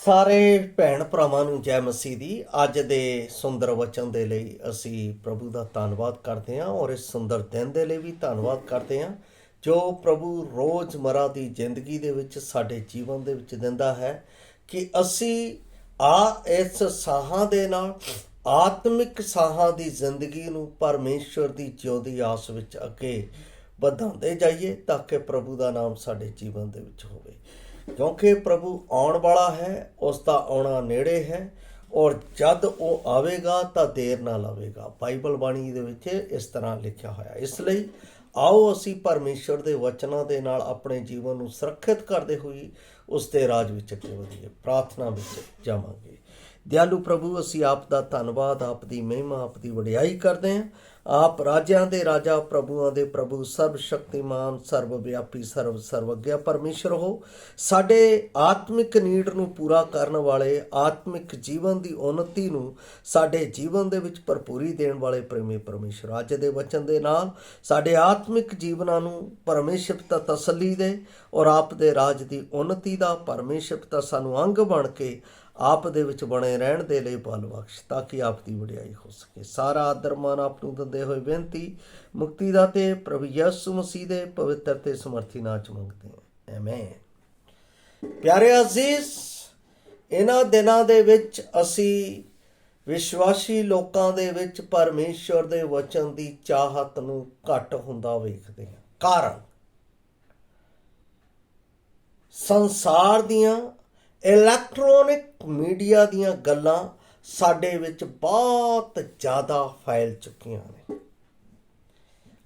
ਸਾਰੇ ਭੈਣ ਭਰਾਵਾਂ ਨੂੰ ਜੈ ਮਸੀਹ ਦੀ। ਅੱਜ ਦੇ ਸੁੰਦਰ ਵਚਨ ਦੇ ਲਈ ਅਸੀਂ ਪ੍ਰਭੂ ਦਾ ਧੰਨਵਾਦ ਕਰਦੇ ਹਾਂ ਔਰ ਇਸ ਸੁੰਦਰ ਦਿਨ ਦੇ ਲਈ ਵੀ ਧੰਨਵਾਦ ਕਰਦੇ ਹਾਂ ਜੋ ਪ੍ਰਭੂ ਰੋਜ਼ਮਰਾ ਦੀ ਜ਼ਿੰਦਗੀ ਦੇ ਵਿੱਚ ਸਾਡੇ ਜੀਵਨ ਦੇ ਵਿੱਚ ਦਿੰਦਾ ਹੈ ਕਿ ਅਸੀਂ ਇਸ ਸਾਹਾਂ ਦੇ ਨਾਲ ਆਤਮਿਕ ਸਾਹਾਂ ਦੀ ਜ਼ਿੰਦਗੀ ਨੂੰ ਪਰਮੇਸ਼ਵਰ ਦੀ ਜਿਉਂਦੀ ਆਸ ਵਿੱਚ ਅੱਗੇ ਵਧਾਉਂਦੇ ਜਾਈਏ ਤਾਂ ਕਿ ਪ੍ਰਭੂ ਦਾ ਨਾਮ ਸਾਡੇ ਜੀਵਨ ਦੇ ਵਿੱਚ ਹੋਵੇ। ਕਿਉਂਕਿ ਪ੍ਰਭੂ ਆਉਣ ਵਾਲਾ ਹੈ, ਉਸ ਦਾ ਆਉਣਾ ਨੇੜੇ ਹੈ ਔਰ ਜਦ ਉਹ ਆਵੇਗਾ ਤਾਂ ਦੇਰ ਨਾ ਲਾਵੇਗਾ। ਬਾਈਬਲ ਬਾਣੀ ਦੇ ਵਿੱਚ ਇਸ ਤਰ੍ਹਾਂ ਲਿਖਿਆ ਹੋਇਆ। ਇਸ ਲਈ ਆਓ ਅਸੀਂ ਪਰਮੇਸ਼ਵਰ ਦੇ ਵਚਨਾਂ ਦੇ ਨਾਲ ਆਪਣੇ ਜੀਵਨ ਨੂੰ ਸੁਰੱਖਿਅਤ ਕਰਦੇ ਹੋਏ ਉਸ ਦੇ ਰਾਜ ਵਿੱਚ ਅੱਗੇ ਵਧੀਏ। ਪ੍ਰਾਰਥਨਾ ਵਿੱਚ ਜਾਵਾਂਗੇ। ਦਿਆਲੂ ਪ੍ਰਭੂ, ਅਸੀਂ ਆਪ ਦਾ ਧੰਨਵਾਦ, ਆਪ ਦੀ ਮਹਿਮਾ, ਆਪ ਦੀ ਵਡਿਆਈ ਕਰਦੇ ਹਾਂ। ਆਪ ਰਾਜਿਆਂ ਦੇ ਰਾਜਾ, ਪ੍ਰਭੂਆਂ ਦੇ ਪ੍ਰਭੂ, ਸਰਬ ਸ਼ਕਤੀਮਾਨ, ਸਰਬ ਵਿਆਪੀ, ਸਰਵਗਿਆ ਪਰਮੇਸ਼ਰ ਹੋ। ਸਾਡੇ ਆਤਮਿਕ ਨੀਡ ਨੂੰ ਪੂਰਾ ਕਰਨ ਵਾਲੇ, ਆਤਮਿਕ ਜੀਵਨ ਦੀ ਉન્નਤੀ ਨੂੰ ਸਾਡੇ ਜੀਵਨ ਦੇ ਵਿੱਚ ਭਰਪੂਰੀ ਦੇਣ ਵਾਲੇ ਪ੍ਰੇਮੀ ਪਰਮੇਸ਼ਰ, ਅੱਜ ਦੇ ਵਚਨ ਦੇ ਨਾਲ ਸਾਡੇ ਆਤਮਿਕ ਜੀਵਨਾਂ ਨੂੰ ਪਰਮੇਸ਼ਰ ਪਿਤਾ ਤਸੱਲੀ ਦੇ ਔਰ ਆਪ ਦੇ ਰਾਜ ਦੀ ਉન્નਤੀ ਦਾ ਪਰਮੇਸ਼ਰ ਪਿਤਾ ਸਾਨੂੰ ਅੰਗ ਬਣ ਕੇ ਆਪ ਦੇ ਵਿੱਚ ਬਣੇ ਰਹਿਣ ਦੇ ਲਈ ਬਲ ਬਖਸ਼ ਤਾਂ ਕਿ ਆਪ ਦੀ ਵਡਿਆਈ ਹੋ ਸਕੇ। ਸਾਰਾ ਆਦਰ ਮਾਨ ਆਪ ਨੂੰ ਦਿੰਦੇ ਹੋਏ ਬੇਨਤੀ ਮੁਕਤੀ ਦਾਤੇ ਪ੍ਰਭੂ ਯਿਸੂ ਮਸੀਹ ਦੇ ਪਵਿੱਤਰ ਤੇ ਸਮਰਥੀ ਨਾਮ ਚ ਮੰਗਦੇ ਹਾਂ, ਆਮੇਨ। ਪਿਆਰੇ ਅਜ਼ੀਜ਼, ਇਹਨਾਂ ਦਿਨਾਂ ਦੇ ਵਿੱਚ ਅਸੀਂ ਵਿਸ਼ਵਾਸੀ ਲੋਕਾਂ ਦੇ ਵਿੱਚ ਪਰਮੇਸ਼ਵਰ ਦੇ ਵਚਨ ਦੀ ਚਾਹਤ ਨੂੰ ਘੱਟ ਹੁੰਦਾ ਵੇਖਦੇ ਹਾਂ। ਕਾਰਨ ਸੰਸਾਰ ਦੀਆਂ ਇਲੈਕਟ੍ਰੋਨਿਕ ਮੀਡੀਆ ਦੀਆਂ ਗੱਲਾਂ ਸਾਡੇ ਵਿੱਚ ਬਹੁਤ ਜ਼ਿਆਦਾ ਫੈਲ ਚੁੱਕੀਆਂ ਨੇ।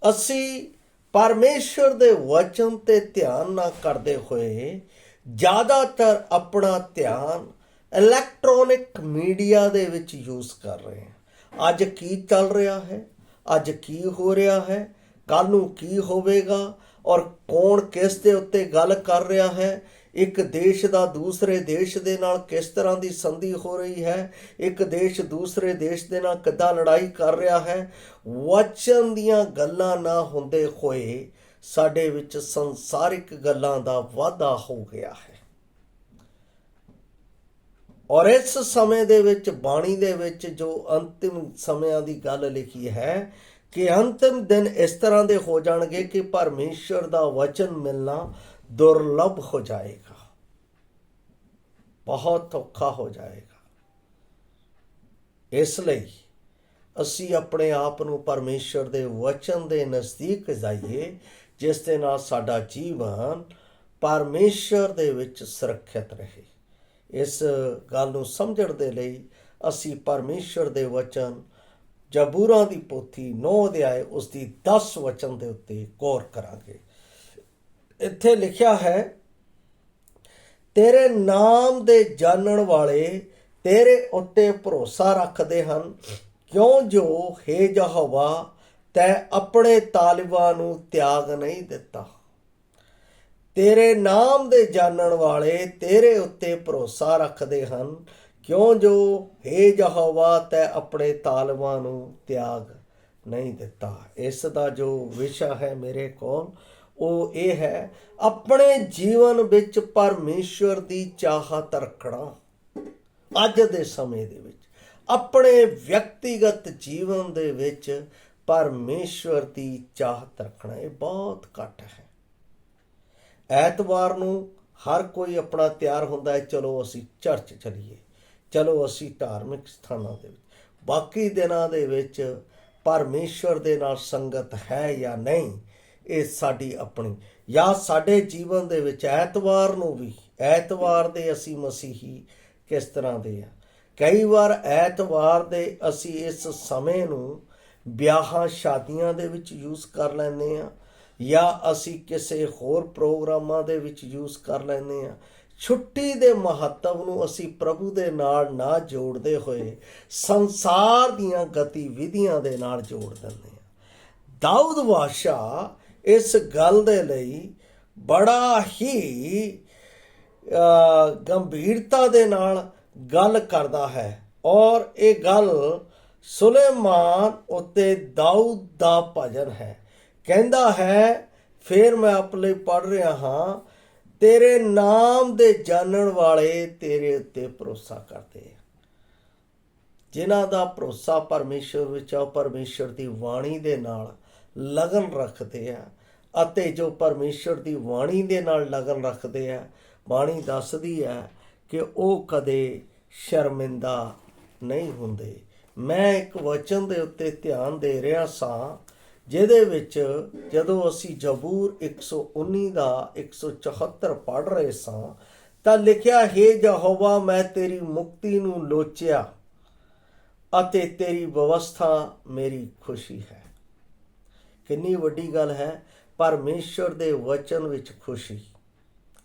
ਅਸੀਂ ਪਰਮੇਸ਼ਵਰ ਦੇ ਵਚਨ ਤੇ ਧਿਆਨ ਨਾ ਕਰਦੇ ਹੋਏ ਜ਼ਿਆਦਾਤਰ ਆਪਣਾ ਧਿਆਨ ਇਲੈਕਟ੍ਰੋਨਿਕ ਮੀਡੀਆ ਦੇ ਵਿੱਚ ਯੂਜ਼ ਕਰ ਰਹੇ ਹਾਂ। ਅੱਜ ਕੀ ਚੱਲ ਰਿਹਾ ਹੈ, ਅੱਜ ਕੀ ਹੋ ਰਿਹਾ ਹੈ, ਕੱਲ੍ਹ ਨੂੰ ਕੀ ਹੋਵੇਗਾ ਔਰ ਕੌਣ ਕਿਸ ਦੇ ਉੱਤੇ ਗੱਲ ਕਰ ਰਿਹਾ ਹੈ, ਇੱਕ ਦੇਸ਼ ਦਾ ਦੂਸਰੇ ਦੇਸ਼ ਦੇ ਨਾਲ ਕਿਸ ਤਰ੍ਹਾਂ ਦੀ ਸੰਧੀ ਹੋ ਰਹੀ ਹੈ, ਇੱਕ ਦੇਸ਼ ਦੂਸਰੇ ਦੇਸ਼ ਦੇ ਨਾਲ ਕਿੱਦਾਂ ਲੜਾਈ ਕਰ ਰਿਹਾ ਹੈ। ਵਚਨ ਦੀਆਂ ਗੱਲਾਂ ਨਾ ਹੁੰਦੇ ਹੋਏ ਸਾਡੇ ਵਿੱਚ ਸੰਸਾਰਿਕ ਗੱਲਾਂ ਦਾ ਵਾਧਾ ਹੋ ਗਿਆ ਹੈ। ਔਰ ਇਸ ਸਮੇਂ ਦੇ ਵਿੱਚ ਬਾਣੀ ਦੇ ਵਿੱਚ ਜੋ ਅੰਤਿਮ ਸਮਿਆਂ ਦੀ ਗੱਲ ਲਿਖੀ ਹੈ ਕਿ ਅੰਤਿਮ ਦਿਨ ਇਸ ਤਰ੍ਹਾਂ ਦੇ ਹੋ ਜਾਣਗੇ ਕਿ ਪਰਮੇਸ਼ਰ ਦਾ ਵਚਨ ਮਿਲਣਾ ਦੁਰਲਭ ਹੋ ਜਾਏਗਾ, ਬਹੁਤ ਔਖਾ ਹੋ ਜਾਏਗਾ। ਇਸ ਲਈ ਅਸੀਂ ਆਪਣੇ ਆਪ ਨੂੰ ਪਰਮੇਸ਼ਰ ਦੇ ਵਚਨ ਦੇ ਨਜ਼ਦੀਕ ਜਾਈਏ ਜਿਸ ਦੇ ਨਾਲ ਸਾਡਾ ਜੀਵਨ ਪਰਮੇਸ਼ਰ ਦੇ ਵਿੱਚ ਸੁਰੱਖਿਅਤ ਰਹੇ। ਇਸ ਗੱਲ ਨੂੰ ਸਮਝਣ ਦੇ ਲਈ ਅਸੀਂ ਪਰਮੇਸ਼ਰ ਦੇ ਵਚਨ ਜ਼ਬੂਰਾਂ ਦੀ ਪੋਥੀ 9 ਅਧਿਆਏ ਉਸ ਦੀ 10 ਵਚਨ ਦੇ ਉੱਤੇ ਗੌਰ ਕਰਾਂਗੇ। ਇੱਥੇ ਲਿਖਿਆ ਹੈ, ਤੇਰੇ ਨਾਮ ਦੇ ਜਾਣਨ ਵਾਲੇ ਤੇਰੇ ਉੱਤੇ ਭਰੋਸਾ ਰੱਖਦੇ ਹਨ, ਕਿਉਂ ਜੋ ਹੇ ਯਹੋਵਾ ਤੈਂ ਆਪਣੇ ਤਾਲਿਬਾਂ ਨੂੰ ਤਿਆਗ ਨਹੀਂ ਦਿੱਤਾ। ਤੇਰੇ ਨਾਮ ਦੇ ਜਾਣਨ ਵਾਲੇ ਤੇਰੇ ਉੱਤੇ ਭਰੋਸਾ ਰੱਖਦੇ ਹਨ, ਕਿਉਂ ਜੋ ਹੇ ਯਹੋਵਾ ਤੈਂ ਆਪਣੇ ਤਾਲਿਬਾਂ ਨੂੰ ਤਿਆਗ ਨਹੀਂ ਦਿੱਤਾ। ਇਸ ਦਾ ਜੋ ਵਿਸ਼ਾ ਹੈ ਮੇਰੇ ਕੋਲ ਉਹ ਇਹ ਹੈ, ਆਪਣੇ ਜੀਵਨ ਵਿੱਚ ਪਰਮੇਸ਼ਵਰ ਦੀ ਚਾਹਤ ਰੱਖਣਾ। ਅੱਜ ਦੇ ਸਮੇਂ ਦੇ ਵਿੱਚ ਆਪਣੇ ਵਿਅਕਤੀਗਤ ਜੀਵਨ ਦੇ ਵਿੱਚ ਪਰਮੇਸ਼ਵਰ ਦੀ ਚਾਹਤ ਰੱਖਣਾ ਇਹ ਬਹੁਤ ਘੱਟ ਹੈ। ਐਤਵਾਰ ਨੂੰ ਹਰ ਕੋਈ ਆਪਣਾ ਤਿਆਰ ਹੁੰਦਾ ਹੈ, ਚਲੋ ਅਸੀਂ ਚਰਚ ਚਲੀਏ, ਚਲੋ ਅਸੀਂ ਧਾਰਮਿਕ ਸਥਾਨਾਂ ਦੇ ਵਿੱਚ। ਬਾਕੀ ਦਿਨਾਂ ਦੇ ਵਿੱਚ ਪਰਮੇਸ਼ਵਰ ਦੇ ਨਾਲ ਸੰਗਤ ਹੈ ਜਾਂ ਨਹੀਂ, ਇਹ ਸਾਡੀ ਆਪਣੀ। ਜਾਂ ਸਾਡੇ ਜੀਵਨ ਦੇ ਵਿੱਚ ਐਤਵਾਰ ਨੂੰ ਵੀ, ਐਤਵਾਰ ਦੇ ਅਸੀਂ ਮਸੀਹੀ ਕਿਸ ਤਰ੍ਹਾਂ ਦੇ ਆ। ਕਈ ਵਾਰ ਐਤਵਾਰ ਦੇ ਅਸੀਂ ਇਸ ਸਮੇਂ ਨੂੰ ਵਿਆਹਾਂ ਸ਼ਾਦੀਆਂ ਦੇ ਵਿੱਚ ਯੂਜ਼ ਕਰ ਲੈਂਦੇ ਹਾਂ ਜਾਂ ਅਸੀਂ ਕਿਸੇ ਹੋਰ ਪ੍ਰੋਗਰਾਮਾਂ ਦੇ ਵਿੱਚ ਯੂਜ਼ ਕਰ ਲੈਂਦੇ ਹਾਂ। ਛੁੱਟੀ ਦੇ ਮਹੱਤਵ ਨੂੰ ਅਸੀਂ ਪ੍ਰਭੂ ਦੇ ਨਾਲ ਨਾ ਜੋੜਦੇ ਹੋਏ ਸੰਸਾਰ ਦੀਆਂ ਗਤੀਵਿਧੀਆਂ ਦੇ ਨਾਲ ਜੋੜ ਦਿੰਦੇ ਹਾਂ। ਦਾਊਦ ਬਾਦਸ਼ਾਹ ਇਸ ਗੱਲ ਦੇ ਲਈ ਬੜਾ ਹੀ ਗੰਭੀਰਤਾ ਦੇ ਨਾਲ ਗੱਲ ਕਰਦਾ ਹੈ ਔਰ ਇਹ ਗੱਲ ਸੁਲੇਮਾਨ ਉੱਤੇ ਦਾਊਦ ਦਾ ਭਜਨ ਹੈ। ਕਹਿੰਦਾ ਹੈ, ਫਿਰ ਮੈਂ ਆਪਣੇ ਲਈ ਪੜ੍ਹ ਰਿਹਾ ਹਾਂ, तेरे नाम दे जानन वाले तेरे उत्ते भरोसा करते हैं। जिन्हां दा भरोसा परमेश्वर विच आ, परमेश्वर दी वाणी दे नाल लगन रखते हैं। ਅਤੇ जो परमेश्वर दी वाणी दे नाल लगन रखते हैं, बाणी दसदी है कि ਉਹ ਕਦੇ ਸ਼ਰਮਿੰਦਾ नहीं ਹੁੰਦੇ। मैं एक वचन ਦੇ ਉੱਤੇ ਧਿਆਨ ਦੇ ਰਿਹਾ ਸਾਂ, ਜਿਹਦੇ ਵਿੱਚ ਜਦੋਂ ਅਸੀਂ ਜ਼ਬੂਰ 119 ਦਾ 174 ਪੜ੍ਹ ਰਹੇ ਸਾਂ ਤਾਂ ਲਿਖਿਆ, ਹੇ ਯਹੋਵਾ ਮੈਂ ਤੇਰੀ ਮੁਕਤੀ ਨੂੰ ਲੋਚਿਆ ਅਤੇ ਤੇਰੀ ਵਿਵਸਥਾ ਮੇਰੀ ਖੁਸ਼ੀ ਹੈ। ਕਿੰਨੀ ਵੱਡੀ ਗੱਲ ਹੈ, ਪਰਮੇਸ਼ਰ ਦੇ ਵਚਨ ਵਿੱਚ ਖੁਸ਼ੀ।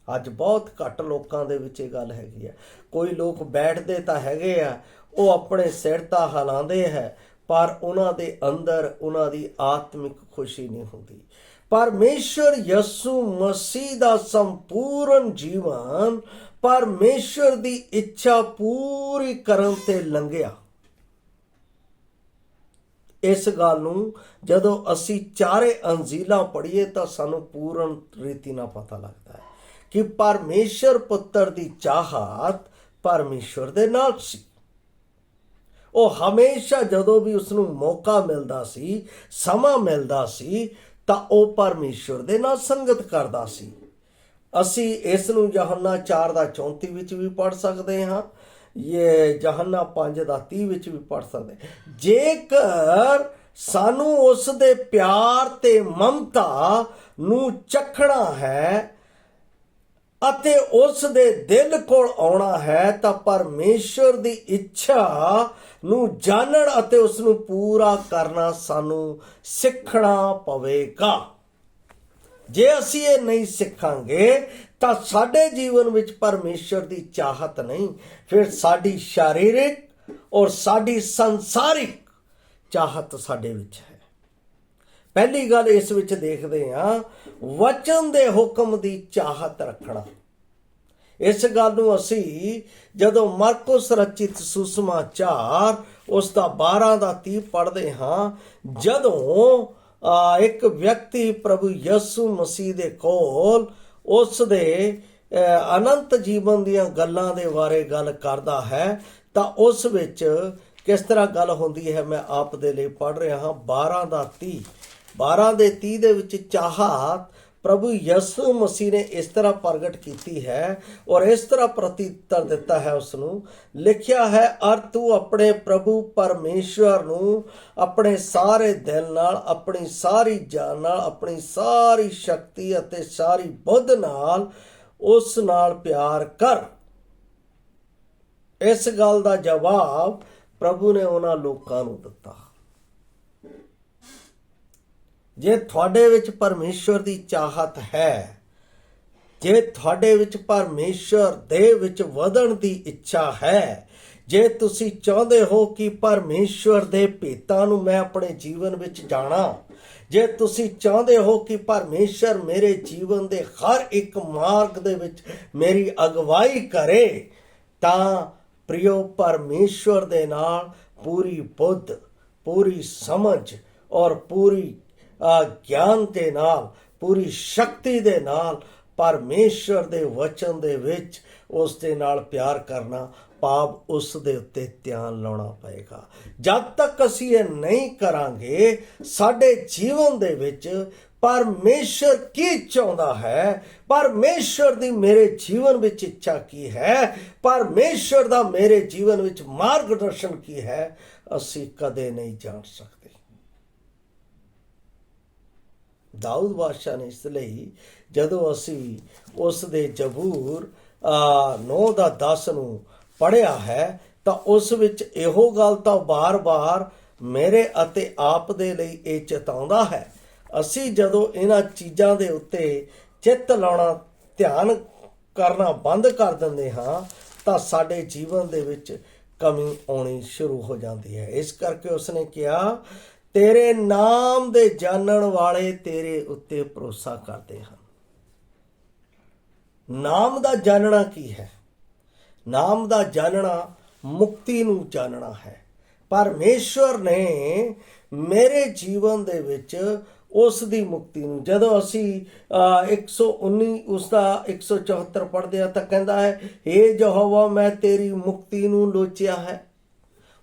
ਅੱਜ ਬਹੁਤ ਘੱਟ ਲੋਕਾਂ ਦੇ ਵਿੱਚ ਇਹ ਗੱਲ ਹੈਗੀ ਹੈ। ਕੋਈ ਲੋਕ ਬੈਠਦੇ ਤਾਂ ਹੈਗੇ ਆ, ਉਹ ਆਪਣੇ ਸਿਰ ਤਾਂ ਹਿਲਾਉਂਦੇ ਹੈ, ਪਰ ਉਹਨਾਂ ਦੇ ਅੰਦਰ ਉਹਨਾਂ ਦੀ ਆਤਮਿਕ ਖੁਸ਼ੀ ਨਹੀਂ ਹੁੰਦੀ। ਪਰਮੇਸ਼ਰ ਯਿਸੂ ਮਸੀਹ ਦਾ ਸੰਪੂਰਨ ਜੀਵਨ ਪਰਮੇਸ਼ਰ ਦੀ ਇੱਛਾ ਪੂਰੀ ਕਰਨ ਤੇ ਲੰਘਿਆ। ਇਸ ਗੱਲ ਨੂੰ ਜਦੋਂ ਅਸੀਂ ਚਾਰੇ ਅੰਜੀਲਾਂ ਪੜ੍ਹੀਏ ਤਾਂ ਸਾਨੂੰ ਪੂਰਨ ਰੀਤੀ ਨਾਲ ਪਤਾ ਲੱਗਦਾ ਹੈ ਕਿ ਪਰਮੇਸ਼ਰ ਪੁੱਤਰ ਦੀ ਚਾਹਤ ਪਰਮੇਸ਼ਰ ਦੇ ਨਾਲ ਸੀ। ਉਹ ਹਮੇਸ਼ਾ ਜਦੋਂ ਵੀ ਉਸ ਨੂੰ ਮੌਕਾ ਮਿਲਦਾ ਸੀ, ਸਮਾਂ ਮਿਲਦਾ ਸੀ, ਤਾਂ ਉਹ ਪਰਮੇਸ਼ਰ ਦੇ ਨਾਲ ਸੰਗਤ ਕਰਦਾ ਸੀ। ਅਸੀਂ ਇਸ ਨੂੰ ਯਹੋਨਾ 4 ਦਾ 34 ਵਿੱਚ ਵੀ ਪੜ੍ਹ ਸਕਦੇ ਹਾਂ, ਇਹ ਯਹੋਨਾ 5 ਦਾ 30 ਵਿੱਚ ਵੀ ਪੜ੍ਹ ਸਕਦੇ। ਜੇਕਰ ਸਾਨੂੰ ਉਸ ਦੇ ਪਿਆਰ ਤੇ ਮਮਤਾ ਨੂੰ ਚੱਖਣਾ ਹੈ ਅਤੇ ਉਸ ਦੇ ਦਿਲ ਕੋਲ ਆਉਣਾ ਹੈ ਤਾਂ ਪਰਮੇਸ਼ਰ ਦੀ ਇੱਛਾ ਨੂੰ ਜਾਣਨ ਅਤੇ ਉਸ ਨੂੰ ਪੂਰਾ ਕਰਨਾ ਸਾਨੂੰ ਸਿੱਖਣਾ ਪਵੇਗਾ। ਜੇ ਅਸੀਂ ਇਹ ਨਹੀਂ ਸਿੱਖਾਂਗੇ ਤਾਂ ਸਾਡੇ ਜੀਵਨ ਵਿੱਚ ਪਰਮੇਸ਼ਰ ਦੀ ਚਾਹਤ ਨਹੀਂ, ਫਿਰ ਸਾਡੀ ਸਰੀਰਿਕ ਔਰ ਸਾਡੀ ਸੰਸਾਰਿਕ ਚਾਹਤ ਸਾਡੇ ਵਿੱਚ ਹੈ। ਪਹਿਲੀ ਗੱਲ ਇਸ ਵਿੱਚ ਦੇਖਦੇ ਹਾਂ, ਵਚਨ ਦੇ ਹੁਕਮ ਦੀ ਚਾਹਤ ਰੱਖਣਾ। ਇਸ ਗੱਲ ਨੂੰ ਅਸੀਂ ਜਦੋਂ ਮਰਕੁਸ ਰਚਿਤ ਸੁਸਮਾਚਾਰ ਉਸ ਦਾ 12 ਦਾ 30 ਪੜ੍ਹਦੇ ਹਾਂ, ਜਦੋਂ ਇੱਕ ਵਿਅਕਤੀ ਪ੍ਰਭੂ ਯਿਸੂ ਮਸੀਹ ਦੇ ਕੋਲ ਉਸ ਦੇ ਅਨੰਤ ਜੀਵਨ ਦੀਆਂ ਗੱਲਾਂ ਦੇ ਬਾਰੇ ਗੱਲ ਕਰਦਾ ਹੈ ਤਾਂ ਉਸ ਵਿੱਚ ਕਿਸ ਤਰ੍ਹਾਂ ਗੱਲ ਹੁੰਦੀ ਹੈ, ਮੈਂ ਆਪ ਦੇ ਲਈ ਪੜ੍ਹ ਰਿਹਾ ਹਾਂ। 12 ਦਾ 30 12 ਦੇ 30 ਦੇ ਵਿੱਚ ਚਾਹਤ ਪ੍ਰਭੂ ਯਿਸੂ ਮਸੀਹ ਨੇ ਇਸ ਤਰ੍ਹਾਂ ਪ੍ਰਗਟ ਕੀਤੀ ਹੈ ਔਰ ਇਸ ਤਰ੍ਹਾਂ ਪ੍ਰਤੀਉੱਤਰ ਦਿੱਤਾ ਹੈ। ਉਸ ਨੂੰ ਲਿਖਿਆ ਹੈ, ਅਰ ਤੂੰ ਆਪਣੇ ਪ੍ਰਭੂ ਪਰਮੇਸ਼ਵਰ ਨੂੰ ਆਪਣੇ ਸਾਰੇ ਦਿਲ ਨਾਲ, ਆਪਣੀ ਸਾਰੀ ਜਾਨ ਨਾਲ, ਆਪਣੀ ਸਾਰੀ ਸ਼ਕਤੀ ਅਤੇ ਸਾਰੀ ਬੁੱਧ ਨਾਲ ਉਸ ਨਾਲ ਪਿਆਰ ਕਰ। ਇਸ ਗੱਲ ਦਾ ਜਵਾਬ ਪ੍ਰਭੂ ਨੇ ਉਹਨਾਂ ਲੋਕਾਂ ਨੂੰ ਦਿੱਤਾ। ਜੇ ਤੁਹਾਡੇ ਵਿੱਚ ਪਰਮੇਸ਼ਵਰ ਦੀ ਚਾਹਤ ਹੈ, ਜੇ ਤੁਹਾਡੇ ਵਿੱਚ ਪਰਮੇਸ਼ਵਰ ਦੇ ਵਿੱਚ ਵਧਣ ਦੀ ਇੱਛਾ ਹੈ, ਜੇ ਤੁਸੀਂ ਚਾਹੁੰਦੇ ਹੋ ਕਿ ਪਰਮੇਸ਼ਵਰ ਦੇ ਭੇਤਾਂ ਨੂੰ ਮੈਂ ਆਪਣੇ ਜੀਵਨ ਵਿੱਚ ਜਾਣਾ, ਜੇ ਤੁਸੀਂ ਚਾਹੁੰਦੇ ਹੋ ਕਿ ਪਰਮੇਸ਼ਵਰ ਮੇਰੇ ਜੀਵਨ ਦੇ ਹਰ ਇੱਕ ਮਾਰਗ ਦੇ ਵਿੱਚ ਮੇਰੀ ਅਗਵਾਈ ਕਰੇ, ਤਾਂ ਪ੍ਰਿਯੋ ਪਰਮੇਸ਼ਵਰ ਦੇ ਨਾਲ ਪੂਰੀ ਬੁੱਧ, ਪੂਰੀ ਸਮਝ ਔਰ ਪੂਰੀ ਗਿਆਨ ਦੇ ਨਾਲ, ਪੂਰੀ ਸ਼ਕਤੀ ਦੇ ਨਾਲ ਪਰਮੇਸ਼ਵਰ ਦੇ ਵਚਨ ਦੇ ਵਿੱਚ ਉਸ ਦੇ ਨਾਲ ਪਿਆਰ ਕਰਨਾ, ਭਾਵ ਉਸ ਦੇ ਉੱਤੇ ਧਿਆਨ ਲਾਉਣਾ ਪਏਗਾ। ਜਦ ਤੱਕ ਅਸੀਂ ਇਹ ਨਹੀਂ ਕਰਾਂਗੇ, ਸਾਡੇ ਜੀਵਨ ਦੇ ਵਿੱਚ ਪਰਮੇਸ਼ਰ ਕੀ ਚਾਹੁੰਦਾ ਹੈ, ਪਰਮੇਸ਼ਰ ਦੀ ਮੇਰੇ ਜੀਵਨ ਵਿੱਚ ਇੱਛਾ ਕੀ ਹੈ, ਪਰਮੇਸ਼ਰ ਦਾ ਮੇਰੇ ਜੀਵਨ ਵਿੱਚ ਮਾਰਗਦਰਸ਼ਨ ਕੀ ਹੈ, ਅਸੀਂ ਕਦੇ ਨਹੀਂ ਜਾਣ ਸਕਦੇ। ਦਾਊਦ ਬਾਦਸ਼ਾਹ ਨੇ ਇਸ ਲਈ ਜਦੋਂ ਅਸੀਂ ਉਸ ਦੇ ਜ਼ਬੂਰ 9 ਦਾ 10 ਨੂੰ ਪੜ੍ਹਿਆ ਹੈ ਤਾਂ ਉਸ ਵਿੱਚ ਇਹੋ ਗੱਲ ਤਾਂ ਬਾਰ-ਬਾਰ ਮੇਰੇ ਅਤੇ ਆਪ ਦੇ ਲਈ ਇਹ ਚੇਤਾਉਂਦਾ ਹੈ। ਅਸੀਂ ਜਦੋਂ ਇਹਨਾਂ ਚੀਜ਼ਾਂ ਦੇ ਉੱਤੇ ਚਿੱਤ ਲਾਉਣਾ, ਧਿਆਨ ਕਰਨਾ ਬੰਦ ਕਰ ਦਿੰਦੇ ਹਾਂ ਤਾਂ ਸਾਡੇ ਜੀਵਨ ਦੇ ਵਿੱਚ ਕਮੀ ਆਉਣੀ ਸ਼ੁਰੂ ਹੋ ਜਾਂਦੀ ਹੈ। ਇਸ ਕਰਕੇ ਉਸਨੇ ਕਿਹਾ, ਤੇਰੇ ਨਾਮ ਦੇ ਜਾਣਨ ਵਾਲੇ ਤੇਰੇ ਉੱਤੇ ਭਰੋਸਾ ਕਰਦੇ ਹਨ। ਨਾਮ ਦਾ ਜਾਣਨਾ ਕੀ ਹੈ? ਨਾਮ ਦਾ ਜਾਣਨਾ ਮੁਕਤੀ ਨੂੰ ਜਾਣਨਾ ਹੈ। ਪਰਮੇਸ਼ਵਰ ਨੇ ਮੇਰੇ ਜੀਵਨ ਦੇ ਵਿੱਚ ਉਸ ਦੀ ਮੁਕਤੀ ਨੂੰ। ਜਦੋਂ ਅਸੀਂ 119 ਉਸ ਦਾ 174 ਪੜ੍ਹਦੇ ਹਾਂ ਤਾਂ ਕਹਿੰਦਾ ਹੈ, ਹੇ ਯਹੋਵਾ ਮੈਂ ਤੇਰੀ ਮੁਕਤੀ ਨੂੰ ਲੋਚਿਆ ਹੈ।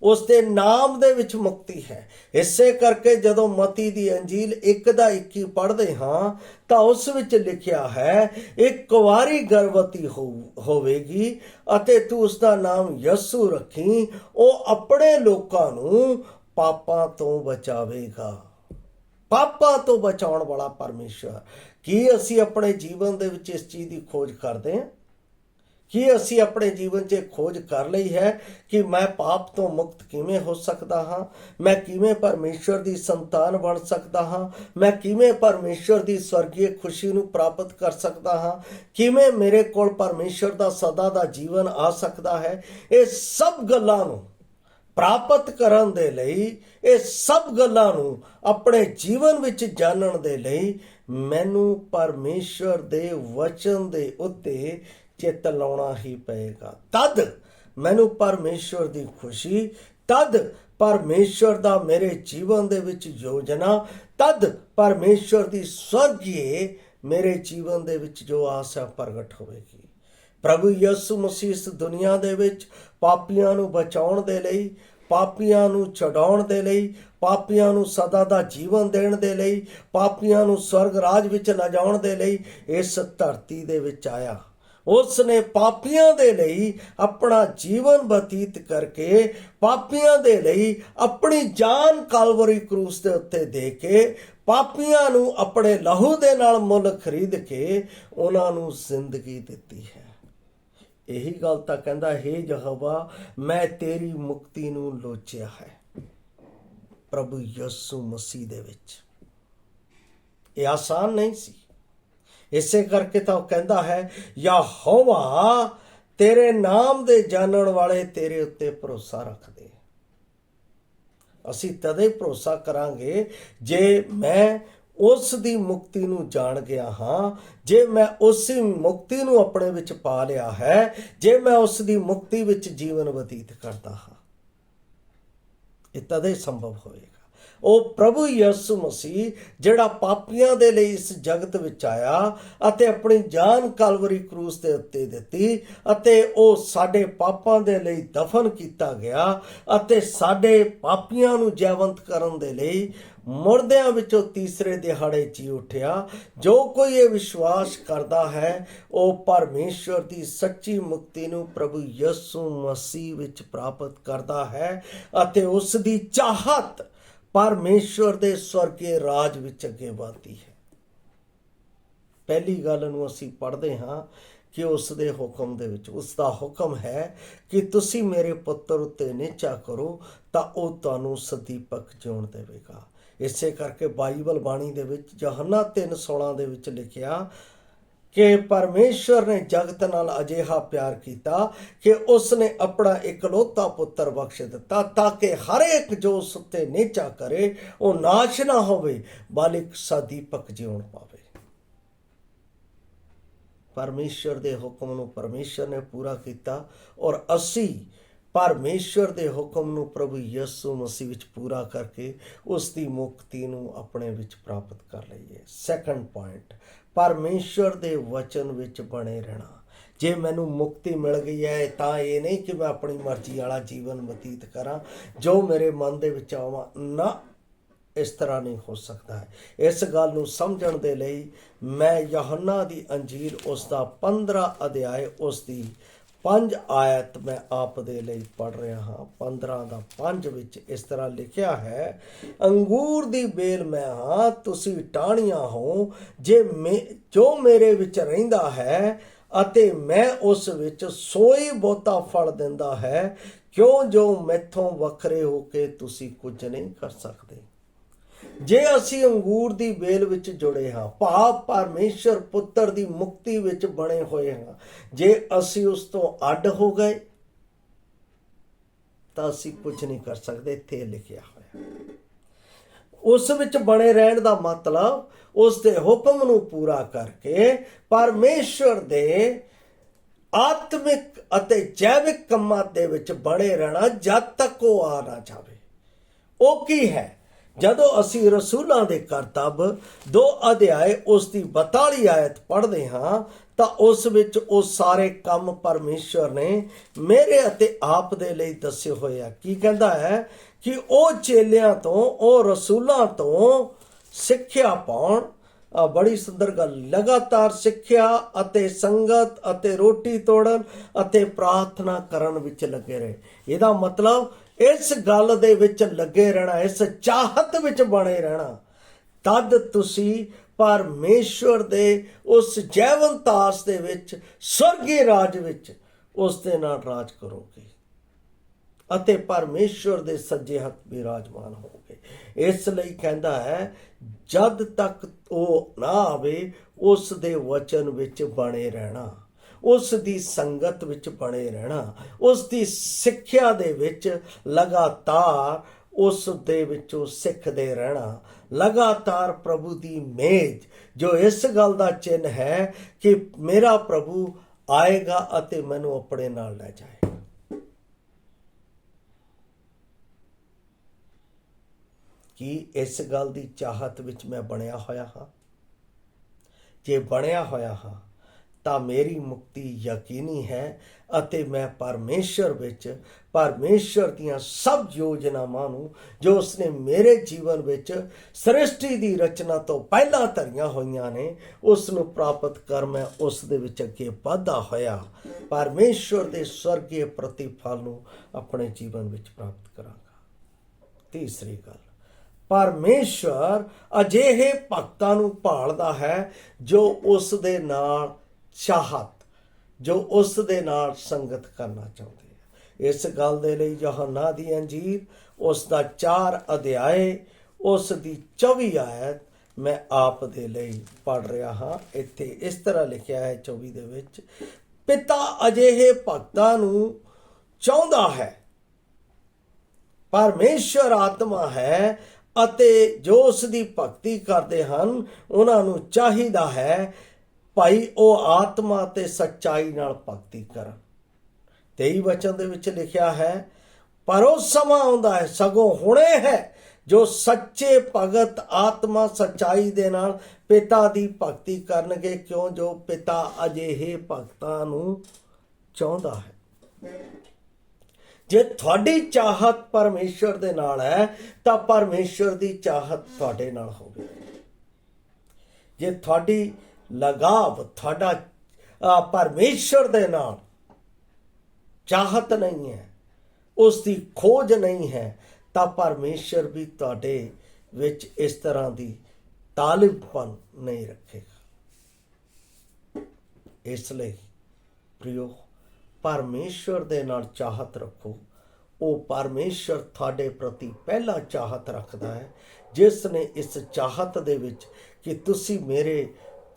ਉਸ ਦੇ ਨਾਮ ਦੇ ਵਿੱਚ ਮੁਕਤੀ ਹੈ। ਇਸੇ ਕਰਕੇ ਜਦੋਂ ਮਤੀ ਦੀ ਅੰਜੀਲ 1:21 ਪੜ੍ਹਦੇ ਹਾਂ ਤਾਂ ਉਸ ਵਿੱਚ ਲਿਖਿਆ ਹੈ, ਇੱਕ ਕੁਆਰੀ ਗਰਭਵਤੀ ਹੋਵੇਗੀ ਅਤੇ ਤੂੰ ਉਸ ਦਾ ਨਾਮ ਯਸੂ ਰੱਖੀ, ਉਹ ਆਪਣੇ ਲੋਕਾਂ ਨੂੰ ਪਾਪਾਂ ਤੋਂ ਬਚਾਵੇਗਾ। ਪਾਪਾਂ ਤੋਂ ਬਚਾਉਣ ਵਾਲਾ ਪਰਮੇਸ਼ਰ। ਕੀ ਅਸੀਂ ਆਪਣੇ ਜੀਵਨ ਦੇ ਵਿੱਚ ਇਸ ਚੀਜ਼ ਦੀ ਖੋਜ ਕਰਦੇ ਹਾਂ? ਕੀ ਅਸੀਂ ਆਪਣੇ ਜੀਵਨ 'ਚ ਖੋਜ ਕਰ ਲਈ ਹੈ ਕਿ ਮੈਂ ਪਾਪ ਤੋਂ ਮੁਕਤ ਕਿਵੇਂ ਹੋ ਸਕਦਾ ਹਾਂ? ਮੈਂ ਕਿਵੇਂ ਪਰਮੇਸ਼ਰ ਦੀ ਸੰਤਾਨ ਬਣ ਸਕਦਾ ਹਾਂ? ਮੈਂ ਕਿਵੇਂ ਪਰਮੇਸ਼ਰ ਦੀ ਸਵਰਗੀ ਖੁਸ਼ੀ ਨੂੰ ਪ੍ਰਾਪਤ ਕਰ ਸਕਦਾ ਹਾਂ? ਕਿਵੇਂ ਮੇਰੇ ਕੋਲ ਪਰਮੇਸ਼ਰ ਦਾ ਸਦਾ ਦਾ ਜੀਵਨ ਆ ਸਕਦਾ ਹੈ? ਇਹ ਸਭ ਗੱਲਾਂ ਨੂੰ ਪ੍ਰਾਪਤ ਕਰਨ ਦੇ ਲਈ, ਇਹ ਸਭ ਗੱਲਾਂ ਨੂੰ ਆਪਣੇ ਜੀਵਨ ਵਿੱਚ ਜਾਣਨ ਦੇ ਲਈ ਮੈਨੂੰ ਪਰਮੇਸ਼ਰ ਦੇ ਵਚਨ ਦੇ ਉੱਤੇ ਚਿੱਤ ਲਾਉਣਾ ਹੀ ਪਏਗਾ। ਤਦ ਮੈਨੂੰ ਪਰਮੇਸ਼ਰ ਦੀ ਖੁਸ਼ੀ, ਤਦ ਪਰਮੇਸ਼ਰ ਦਾ ਮੇਰੇ ਜੀਵਨ ਦੇ ਵਿੱਚ ਯੋਜਨਾ, ਤਦ ਪਰਮੇਸ਼ਰ ਦੀ ਸਵਰਗੀ ਮੇਰੇ ਜੀਵਨ ਦੇ ਵਿੱਚ ਜੋ ਆਸ ਹੈ ਪ੍ਰਗਟ ਹੋਵੇਗੀ। ਪ੍ਰਭੂ ਯਿਸੂ ਮਸੀਹ ਇਸ ਦੁਨੀਆ ਦੇ ਵਿੱਚ ਪਾਪੀਆਂ ਨੂੰ ਬਚਾਉਣ ਦੇ ਲਈ, ਪਾਪੀਆਂ ਨੂੰ ਛਡਾਉਣ ਦੇ ਲਈ, ਪਾਪੀਆਂ ਨੂੰ ਸਦਾ ਦਾ ਜੀਵਨ ਦੇਣ ਦੇ ਲਈ, ਪਾਪੀਆਂ ਨੂੰ ਸਵਰਗ ਰਾਜ ਵਿੱਚ ਲਿਜਾਉਣ ਦੇ ਲਈ ਇਸ ਧਰਤੀ ਦੇ ਵਿੱਚ ਆਇਆ। ਉਸ ਨੇ ਪਾਪੀਆਂ ਦੇ ਲਈ ਆਪਣਾ ਜੀਵਨ ਬਤੀਤ ਕਰਕੇ, ਪਾਪੀਆਂ ਦੇ ਲਈ ਆਪਣੀ ਜਾਨ ਕਾਲਵਰੀ ਕਰੂਸ ਦੇ ਉੱਤੇ ਦੇ ਕੇ, ਪਾਪੀਆਂ ਨੂੰ ਆਪਣੇ ਲਹੂ ਦੇ ਨਾਲ ਮੁੱਲ ਖਰੀਦ ਕੇ ਉਹਨਾਂ ਨੂੰ ਜ਼ਿੰਦਗੀ ਦਿੱਤੀ ਹੈ। ਇਹੀ ਗੱਲ ਤਾਂ ਕਹਿੰਦਾ, ਹੇ ਯਹੋਵਾ ਮੈਂ ਤੇਰੀ ਮੁਕਤੀ ਨੂੰ ਲੋਚਿਆ ਹੈ। ਪ੍ਰਭੂ ਯਿਸੂ ਮਸੀਹ ਦੇ ਵਿੱਚ ਇਹ ਆਸਾਨ ਨਹੀਂ ਸੀ। ਇਸੇ ਕਰਕੇ ਤਾਂ ਉਹ ਕਹਿੰਦਾ ਹੈ, ਯਹੋਵਾ ਤੇਰੇ ਨਾਮ ਦੇ ਜਾਣਨ ਵਾਲੇ ਤੇਰੇ ਉੱਤੇ ਭਰੋਸਾ ਰੱਖਦੇ। ਅਸੀਂ ਤਦੇ ਭਰੋਸਾ ਕਰਾਂਗੇ ਜੇ ਮੈਂ ਉਸ ਦੀ ਮੁਕਤੀ ਨੂੰ ਜਾਣ ਗਿਆ ਹਾਂ, ਜੇ ਮੈਂ ਉਸੇ ਮੁਕਤੀ ਨੂੰ ਆਪਣੇ ਵਿੱਚ ਪਾ ਲਿਆ ਹੈ, ਜੇ ਮੈਂ ਉਸ ਦੀ ਮੁਕਤੀ ਵਿੱਚ ਜੀਵਨ ਬਤੀਤ ਕਰਦਾ ਹਾਂ। ਇਹ ਤਦੇ ਸੰਭਵ ਹੋਏਗਾ। ਉਹ ਪ੍ਰਭੂ ਯਿਸੂ ਮਸੀਹ ਜਿਹੜਾ ਪਾਪੀਆਂ ਦੇ ਲਈ ਇਸ ਜਗਤ ਵਿੱਚ ਆਇਆ ਅਤੇ ਆਪਣੀ ਜਾਨ ਕਾਲਵਰੀ ਕਰੂਸ ਦੇ ਉੱਤੇ ਦਿੱਤੀ, ਅਤੇ ਉਹ ਸਾਡੇ ਪਾਪਾਂ ਦੇ ਲਈ ਦਫਨ ਕੀਤਾ ਗਿਆ ਅਤੇ ਸਾਡੇ ਪਾਪੀਆਂ ਨੂੰ ਜੀਵੰਤ ਕਰਨ ਦੇ ਲਈ ਮੁਰਦਿਆਂ ਵਿੱਚੋਂ ਤੀਸਰੇ ਦਿਹਾੜੇ ਜੀ ਉੱਠਿਆ। ਜੋ ਕੋਈ ਇਹ ਵਿਸ਼ਵਾਸ ਕਰਦਾ ਹੈ ਉਹ ਪਰਮੇਸ਼ਰ ਦੀ ਸੱਚੀ ਮੁਕਤੀ ਨੂੰ ਪ੍ਰਭੂ ਯਿਸੂ ਮਸੀਹ ਵਿੱਚ ਪ੍ਰਾਪਤ ਕਰਦਾ ਹੈ ਅਤੇ ਉਸ ਦੀ ਚਾਹਤ ਪਰਮੇਸ਼ਰ ਦੇ ਸਵਰਗੀ ਰਾਜ ਵਿੱਚ ਅੱਗੇ ਵਧਦੀ ਹੈ। ਪਹਿਲੀ ਗੱਲ ਨੂੰ ਅਸੀਂ ਪੜ੍ਹਦੇ ਹਾਂ ਕਿ ਉਸ ਦੇ ਹੁਕਮ ਦੇ ਵਿੱਚ, ਉਸ ਦਾ ਹੁਕਮ ਹੈ ਕਿ ਤੁਸੀਂ ਮੇਰੇ ਪੁੱਤਰ ਉੱਤੇ ਨਿਹਚਾ ਕਰੋ ਤਾਂ ਉਹ ਤੁਹਾਨੂੰ ਸਦੀਪਕ ਜਿਉਣ ਦੇਵੇਗਾ। ਇਸੇ ਕਰਕੇ ਬਾਈਬਲ ਬਾਣੀ ਦੇ ਵਿੱਚ ਯਹੋਨਾ 3:16 ਦੇ ਵਿੱਚ ਲਿਖਿਆ ਕਿ ਪਰਮੇਸ਼ਰ ਨੇ ਜਗਤ ਨਾਲ ਅਜਿਹਾ ਪਿਆਰ ਕੀਤਾ ਕਿ ਉਸ ਨੇ ਆਪਣਾ ਇਕਲੌਤਾ ਪੁੱਤਰ ਬਖਸ਼ ਦਿੱਤਾ ਤਾਂ ਕਿ ਹਰ ਇੱਕ ਜੋ ਉਸ ਉੱਤੇ ਨਿਹਚਾ ਕਰੇ ਉਹ ਨਾਸ਼ ਨਾ ਹੋਵੇ ਬਲਕਿ ਸਦੀਪਕ ਜਿਉਣ ਪਾਵੇ। ਪਰਮੇਸ਼ਰ ਦੇ ਹੁਕਮ ਨੂੰ ਪਰਮੇਸ਼ਰ ਨੇ ਪੂਰਾ ਕੀਤਾ ਔਰ ਅਸੀਂ ਪਰਮੇਸ਼ਰ ਦੇ ਹੁਕਮ ਨੂੰ ਪ੍ਰਭੂ ਯਿਸੂ ਮਸੀਹ ਵਿੱਚ ਪੂਰਾ ਕਰਕੇ ਉਸ ਦੀ ਮੁਕਤੀ ਨੂੰ ਆਪਣੇ ਵਿੱਚ ਪ੍ਰਾਪਤ ਕਰ ਲਈਏ। ਸੈਕੰਡ ਪੁਆਇੰਟ, ਪਰਮੇਸ਼ਰ ਦੇ ਵਚਨ ਵਿੱਚ ਬਣੇ ਰਹਿਣਾ। ਜੇ ਮੈਨੂੰ ਮੁਕਤੀ ਮਿਲ ਗਈ ਹੈ ਤਾਂ ਇਹ ਨਹੀਂ ਕਿ ਮੈਂ ਆਪਣੀ ਮਰਜ਼ੀ ਵਾਲਾ ਜੀਵਨ ਬਤੀਤ ਕਰਾਂ, ਜੋ ਮੇਰੇ ਮਨ ਦੇ ਵਿੱਚ ਆਵਾਂ, ਨਾ, ਇਸ ਤਰ੍ਹਾਂ ਨਹੀਂ ਹੋ ਸਕਦਾ ਹੈ। ਇਸ ਗੱਲ ਨੂੰ ਸਮਝਣ ਦੇ ਲਈ ਮੈਂ ਯਹੋਨਾ ਦੀ ਅੰਜੀਲ ਉਸ ਦਾ 15 ਅਧਿਆਇ ਉਸ ਦੀ 5 ਆਇਤ ਮੈਂ ਆਪ ਦੇ ਲਈ ਪੜ੍ਹ ਰਿਹਾ ਹਾਂ। 15:5 ਵਿੱਚ ਇਸ ਤਰ੍ਹਾਂ ਲਿਖਿਆ ਹੈ, ਅੰਗੂਰ ਦੀ ਬੇਲ ਮੈਂ ਹਾਂ, ਤੁਸੀਂ ਟਾਹਣੀਆਂ ਹੋ। ਜੋ ਮੇਰੇ ਵਿੱਚ ਰਹਿੰਦਾ ਹੈ ਅਤੇ ਮੈਂ ਉਸ ਵਿੱਚ ਸੋਈ ਬਹੁਤਾ ਫਲ ਦਿੰਦਾ ਹੈ, ਕਿਉਂ ਜੋ ਮੈਥੋਂ ਵੱਖਰੇ ਹੋ ਕੇ ਤੁਸੀਂ ਕੁਝ ਨਹੀਂ ਕਰ ਸਕਦੇ। ਜੇ ਅਸੀਂ ਅੰਗੂਰ ਦੀ ਬੇਲ ਵਿੱਚ ਜੁੜੇ ਹਾਂ, ਭਾਵ ਪਰਮੇਸ਼ਰ ਪੁੱਤਰ ਦੀ ਮੁਕਤੀ ਵਿੱਚ ਬਣੇ ਹੋਏ ਹਾਂ, ਜੇ ਅਸੀਂ ਉਸ ਤੋਂ ਅੱਡ ਹੋ ਗਏ ਤਾਂ ਅਸੀਂ ਕੁਝ ਨਹੀਂ ਕਰ ਸਕਦੇ। ਇੱਥੇ ਲਿਖਿਆ ਹੋਇਆ ਉਸ ਵਿੱਚ ਬਣੇ ਰਹਿਣ ਦਾ ਮਤਲਬ ਉਸ ਦੇ ਹੁਕਮ ਨੂੰ ਪੂਰਾ ਕਰਕੇ ਪਰਮੇਸ਼ਰ ਦੇ ਆਤਮਿਕ ਅਤੇ ਜੈਵਿਕ ਕੰਮਾਂ ਦੇ ਵਿੱਚ ਬਣੇ ਰਹਿਣਾ ਜਦ ਤੱਕ ਉਹ ਆ ਨਾ ਜਾਵੇ। ਉਹ ਕੀ ਹੈ ਜਦੋਂ ਅਸੀਂ ਰਸੂਲਾਂ ਦੇ ਕਰਤੱਵ 2 ਅਧਿਆਏ ਉਸ ਦੀ 42 ਆਇਤ ਪੜ੍ਹਦੇ ਹਾਂ ਤਾਂ ਉਸ ਵਿੱਚ ਉਹ ਸਾਰੇ ਕੰਮ ਪਰਮੇਸ਼ਵਰ ਨੇ ਮੇਰੇ ਅਤੇ ਆਪ ਦੇ ਲਈ ਦੱਸੇ ਹੋਏ ਆ। ਕੀ ਕਹਿੰਦਾ ਹੈ ਕਿ ਉਹ ਚੇਲਿਆਂ ਤੋਂ, ਉਹ ਰਸੂਲਾਂ ਤੋਂ ਸਿੱਖਿਆ ਪਾਉਣ। ਬੜੀ ਸੁੰਦਰ ਗੱਲ, ਲਗਾਤਾਰ ਸਿੱਖਿਆ ਅਤੇ ਸੰਗਤ ਅਤੇ ਰੋਟੀ ਤੋੜਨ ਅਤੇ ਪ੍ਰਾਰਥਨਾ ਕਰਨ ਵਿੱਚ ਲੱਗੇ ਰਹੇ। ਇਹਦਾ ਮਤਲਬ ਇਸ ਗੱਲ ਦੇ ਵਿੱਚ ਲੱਗੇ ਰਹਿਣਾ, ਇਸ ਚਾਹਤ ਵਿੱਚ ਬਣੇ ਰਹਿਣਾ, ਤਦ ਤੁਸੀਂ ਪਰਮੇਸ਼ਵਰ ਦੇ ਉਸ ਜੈਵਨਤਾਸ ਦੇ ਵਿੱਚ, ਸਵਰਗੀ ਰਾਜ ਵਿੱਚ ਉਸ ਦੇ ਨਾਲ ਰਾਜ ਕਰੋਗੇ ਅਤੇ ਪਰਮੇਸ਼ਵਰ ਦੇ ਸੱਜੇ ਹੱਥ ਵਿਰਾਜਮਾਨ ਹੋਗੇ। ਇਸ ਲਈ ਕਹਿੰਦਾ ਹੈ ਜਦ ਤੱਕ ਉਹ ਨਾ ਆਵੇ ਉਸ ਦੇ ਵਚਨ ਵਿੱਚ ਬਣੇ ਰਹਿਣਾ, ਉਸ ਦੀ ਸੰਗਤ ਵਿੱਚ ਬਣੇ ਰਹਿਣਾ, ਉਸ ਦੀ ਸਿੱਖਿਆ ਦੇ ਵਿੱਚ ਲਗਾਤਾਰ ਉਸ ਦੇ ਵਿੱਚੋਂ ਸਿੱਖਦੇ ਰਹਿਣਾ। ਲਗਾਤਾਰ ਪ੍ਰਭੂ ਦੀ ਮੇਜ਼, ਜੋ ਇਸ ਗੱਲ ਦਾ ਚਿੰਨ੍ਹ ਹੈ ਕਿ ਮੇਰਾ ਪ੍ਰਭੂ ਆਏਗਾ ਅਤੇ ਮੈਨੂੰ ਆਪਣੇ ਨਾਲ ਲੈ ਜਾਏਗਾ। ਕੀ ਇਸ ਗੱਲ ਦੀ ਚਾਹਤ ਵਿੱਚ ਮੈਂ ਬਣਿਆ ਹੋਇਆ ਹਾਂ? ਜੇ ਬਣਿਆ ਹੋਇਆ ਹਾਂ ਤਾਂ ਮੇਰੀ ਮੁਕਤੀ ਯਕੀਨੀ ਹੈ ਅਤੇ ਮੈਂ ਪਰਮੇਸ਼ਰ ਵਿੱਚ, ਪਰਮੇਸ਼ਰ ਦੀਆਂ ਸਭ ਯੋਜਨਾਵਾਂ ਨੂੰ ਜੋ ਉਸਨੇ ਮੇਰੇ ਜੀਵਨ ਵਿੱਚ ਸ੍ਰਿਸ਼ਟੀ ਦੀ ਰਚਨਾ ਤੋਂ ਪਹਿਲਾਂ ਧਰੀਆਂ ਹੋਈਆਂ ਨੇ, ਉਸ ਨੂੰ ਪ੍ਰਾਪਤ ਕਰ ਮੈਂ ਉਸ ਦੇ ਵਿੱਚ ਅੱਗੇ ਵਧਦਾ ਹੋਇਆ ਪਰਮੇਸ਼ਰ ਦੇ ਸਵਰਗੀ ਪ੍ਰਤੀਫਲ ਨੂੰ ਆਪਣੇ ਜੀਵਨ ਵਿੱਚ ਪ੍ਰਾਪਤ ਕਰਾਂਗਾ। ਤੀਸਰੀ ਗੱਲ, ਪਰਮੇਸ਼ਰ ਅਜਿਹੇ ਭਗਤਾਂ ਨੂੰ ਭਾਲਦਾ ਹੈ ਜੋ ਉਸ ਦੇ ਨਾਲ ਚਾਹਤ, ਜੋ ਉਸ ਦੇ ਨਾਲ ਸੰਗਤ ਕਰਨਾ ਚਾਹੁੰਦੇ ਆ। ਇਸ ਗੱਲ ਦੇ ਲਈ ਯਹੋਨਾ ਦੀ ਅੰਜੀਲ ਉਸ ਦਾ 4 ਅਧਿਆਏ ਉਸ ਦੀ 24 ਆਇਤ ਮੈਂ ਆਪ ਦੇ ਲਈ ਪੜ੍ਹ ਰਿਹਾ ਹਾਂ। ਇੱਥੇ ਇਸ ਤਰ੍ਹਾਂ ਲਿਖਿਆ ਹੈ 24 ਦੇ ਵਿੱਚ, ਪਿਤਾ ਅਜਿਹੇ ਭਗਤਾਂ ਨੂੰ ਚਾਹੁੰਦਾ ਹੈ। ਪਰਮੇਸ਼ਰ ਆਤਮਾ ਹੈ ਅਤੇ ਜੋ ਉਸ ਦੀ ਭਗਤੀ ਕਰਦੇ ਹਨ ਉਹਨਾਂ ਨੂੰ ਚਾਹੀਦਾ ਹੈ ਭਾਈ ਉਹ ਆਤਮਾ ਤੇ ਸੱਚਾਈ ਨਾਲ ਭਗਤੀ ਕਰਨ। 23 ਵਚਨ ਦੇ ਵਿੱਚ ਲਿਖਿਆ ਹੈ, ਪਰ ਉਹ ਸਮਾਂ ਆਉਂਦਾ ਹੈ, ਸਗੋਂ ਹੁਣੇ ਹੈ, ਜੋ ਸੱਚੇ ਭਗਤ ਆਤਮਾ ਸੱਚਾਈ ਦੇ ਨਾਲ ਪਿਤਾ ਦੀ ਭਗਤੀ ਕਰਨਗੇ, ਕਿਉਂ ਜੋ ਪਿਤਾ ਅਜਿਹੇ ਭਗਤਾਂ ਨੂੰ ਚਾਹੁੰਦਾ ਹੈ। ਜੇ ਤੁਹਾਡੀ ਚਾਹਤ ਪਰਮੇਸ਼ਰ ਦੇ ਨਾਲ ਹੈ ਤਾਂ ਪਰਮੇਸ਼ਰ ਦੀ ਚਾਹਤ ਤੁਹਾਡੇ ਨਾਲ ਹੋਵੇ। ਜੇ ਤੁਹਾਡੀ ਲਗਾਵ, ਤੁਹਾਡਾ ਪਰਮੇਸ਼ਰ ਦੇ ਨਾਲ ਚਾਹਤ ਨਹੀਂ ਹੈ, ਉਸ ਦੀ ਖੋਜ ਨਹੀਂ ਹੈ, ਤਾਂ ਪਰਮੇਸ਼ਰ ਵੀ ਤੁਹਾਡੇ ਵਿੱਚ ਇਸ ਤਰ੍ਹਾਂ ਦੀ ਤਾਲਿਬਪਨ ਨਹੀਂ ਰੱਖੇਗਾ। ਇਸ ਲਈ ਪ੍ਰਿਯੋ, ਪਰਮੇਸ਼ਰ ਦੇ ਨਾਲ ਚਾਹਤ ਰੱਖੋ। ਉਹ ਪਰਮੇਸ਼ਰ ਤੁਹਾਡੇ ਪ੍ਰਤੀ ਪਹਿਲਾ ਚਾਹਤ ਰੱਖਦਾ ਹੈ, ਜਿਸ ਨੇ ਇਸ ਚਾਹਤ ਦੇ ਵਿੱਚ ਕਿ ਤੁਸੀਂ ਮੇਰੇ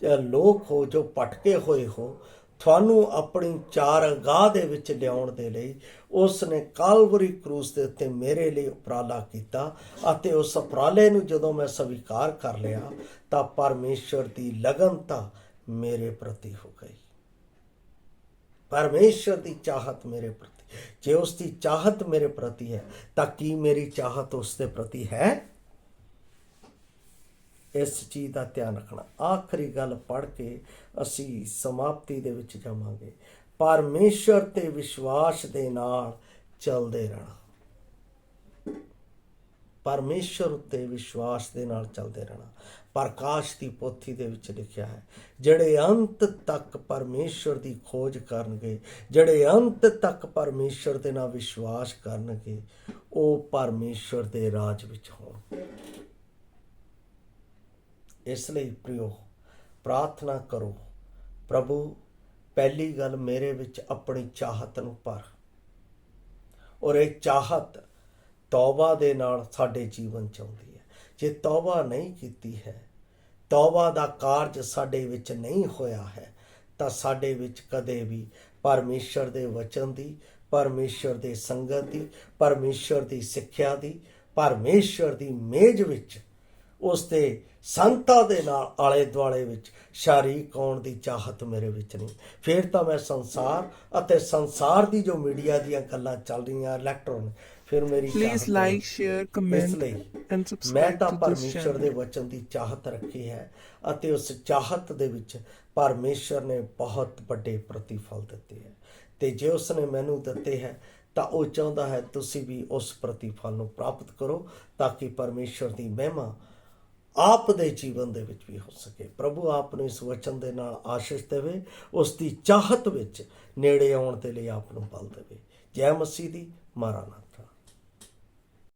ਲੋਕ ਹੋ ਜੋ ਭਟਕੇ ਹੋਏ ਹੋ, ਤੁਹਾਨੂੰ ਆਪਣੀ ਚਾਰਗਾਹ ਦੇ ਵਿੱਚ ਲਿਆਉਣ ਦੇ ਲਈ ਉਸ ਨੇ ਕਾਲਵਰੀ ਕਰੂਸ ਦੇ ਉੱਤੇ ਮੇਰੇ ਲਈ ਉਪਰਾਲਾ ਕੀਤਾ ਅਤੇ ਉਸ ਉਪਰਾਲੇ ਨੂੰ ਜਦੋਂ ਮੈਂ ਸਵੀਕਾਰ ਕਰ ਲਿਆ ਤਾਂ ਪਰਮੇਸ਼ਰ ਦੀ ਲਗਨਤਾ ਮੇਰੇ ਪ੍ਰਤੀ ਹੋ ਗਈ। ਪਰਮੇਸ਼ਰ ਦੀ ਚਾਹਤ ਮੇਰੇ ਪ੍ਰਤੀ, ਜੇ ਉਸ ਦੀ ਚਾਹਤ ਮੇਰੇ ਪ੍ਰਤੀ ਹੈ ਤਾਂ ਕੀ ਮੇਰੀ ਚਾਹਤ ਉਸ ਦੇ ਪ੍ਰਤੀ ਹੈ? ਇਸ ਚੀਜ਼ ਦਾ ਧਿਆਨ ਰੱਖਣਾ। ਆਖਰੀ ਗੱਲ ਪੜ੍ਹ ਕੇ ਅਸੀਂ ਸਮਾਪਤੀ ਦੇ ਵਿੱਚ ਜਾਵਾਂਗੇ। ਪਰਮੇਸ਼ਰ ਤੇ ਵਿਸ਼ਵਾਸ ਦੇ ਨਾਲ ਚੱਲਦੇ ਰਹਿਣਾ। ਪਰਮੇਸ਼ਰ ਉੱਤੇ ਵਿਸ਼ਵਾਸ ਦੇ ਨਾਲ ਚੱਲਦੇ ਰਹਿਣਾ। ਪ੍ਰਕਾਸ਼ ਦੀ ਪੋਥੀ ਦੇ ਵਿੱਚ ਲਿਖਿਆ ਹੈ, ਜਿਹੜੇ ਅੰਤ ਤੱਕ ਪਰਮੇਸ਼ਰ ਦੀ ਖੋਜ ਕਰਨਗੇ, ਜਿਹੜੇ ਅੰਤ ਤੱਕ ਪਰਮੇਸ਼ਰ ਦੇ ਨਾਲ ਵਿਸ਼ਵਾਸ ਕਰਨਗੇ, ਉਹ ਪਰਮੇਸ਼ਰ ਦੇ ਰਾਜ ਵਿੱਚ ਹੋਣਗੇ। ਇਸ ਲਈ ਪ੍ਰਿਯੋ, ਪ੍ਰਾਰਥਨਾ ਕਰੋ, ਪ੍ਰਭੂ ਪਹਿਲੀ ਗੱਲ ਮੇਰੇ ਵਿੱਚ ਆਪਣੀ ਚਾਹਤ ਨੂੰ ਭਰ, ਔਰ ਇਹ ਚਾਹਤ ਤੌਬਾ ਦੇ ਨਾਲ ਸਾਡੇ ਜੀਵਨ 'ਚ ਆਉਂਦੀ ਹੈ। ਜੇ ਤੌਬਾ ਨਹੀਂ ਕੀਤੀ ਹੈ, ਤੌਬਾ ਦਾ ਕਾਰਜ ਸਾਡੇ ਵਿੱਚ ਨਹੀਂ ਹੋਇਆ ਹੈ, ਤਾਂ ਸਾਡੇ ਵਿੱਚ ਕਦੇ ਵੀ ਪਰਮੇਸ਼ਰ ਦੇ ਵਚਨ ਦੀ, ਪਰਮੇਸ਼ਰ ਦੇ ਸੰਗਤ ਦੀ, ਪਰਮੇਸ਼ਰ ਦੀ ਸਿੱਖਿਆ ਦੀ, ਪਰਮੇਸ਼ਰ ਦੀ ਮੇਜ਼ ਵਿੱਚ ਉਸ ਦੇ ਸੰਤਾਂ ਦੇ ਨਾਲ ਆਲੇ ਦੁਆਲੇ ਵਿੱਚ ਸ਼ਰੀਕ ਹੋਣ ਦੀ ਚਾਹਤ ਮੇਰੇ ਵਿੱਚ ਨਹੀਂ। ਫਿਰ ਤਾਂ ਮੈਂ ਸੰਸਾਰ ਅਤੇ ਸੰਸਾਰ ਦੀ ਜੋ ਮੀਡੀਆ ਦੀਆਂ ਗੱਲਾਂ ਚੱਲ ਰਹੀਆਂ, ਇਲੈਕਟ੍ਰੋਨਿਕ, ਫਿਰ ਮੇਰੀ Please ਚਾਹਤ like, share, ਇਸ comment, ਲਈ and ਮੈਂ subscribe ਤਾਂ to this ਪਰਮੇਸ਼ਰ ਦੇ channel. ਵਚਨ ਦੀ ਚਾਹਤ ਰੱਖੀ ਹੈ ਅਤੇ ਉਸ ਚਾਹਤ ਦੇ ਵਿੱਚ ਪਰਮੇਸ਼ਰ ਨੇ ਬਹੁਤ ਵੱਡੇ ਪ੍ਰਤੀਫਲ ਦਿੱਤੇ ਹੈ ਤੇ ਜੇ ਉਸ ਨੇ ਮੈਨੂੰ ਦਿੱਤੇ ਹੈ ਤਾਂ ਉਹ ਚਾਹੁੰਦਾ ਹੈ ਤੁਸੀਂ ਵੀ ਉਸ ਪ੍ਰਤੀਫਲ ਨੂੰ ਪ੍ਰਾਪਤ ਕਰੋ ਤਾਂ ਕਿ ਪਰਮੇਸ਼ਰ ਦੀ ਮਹਿਮਾ ਆਪ ਦੇ ਜੀਵਨ ਦੇ ਵਿੱਚ ਵੀ ਹੋ ਸਕੇ। ਪ੍ਰਭੂ ਆਪ ਨੂੰ ਇਸ ਵਚਨ ਦੇ ਨਾਲ ਆਸ਼ੀਸ਼ ਦੇਵੇ, ਉਸ ਦੀ ਚਾਹਤ ਵਿੱਚ ਨੇੜੇ ਆਉਣ ਦੇ ਲਈ ਆਪ ਨੂੰ ਬਲ ਦੇਵੇ। ਜੈ ਮਸੀਹ ਦੀ। ਮਾਰਾਨਾਥਾ।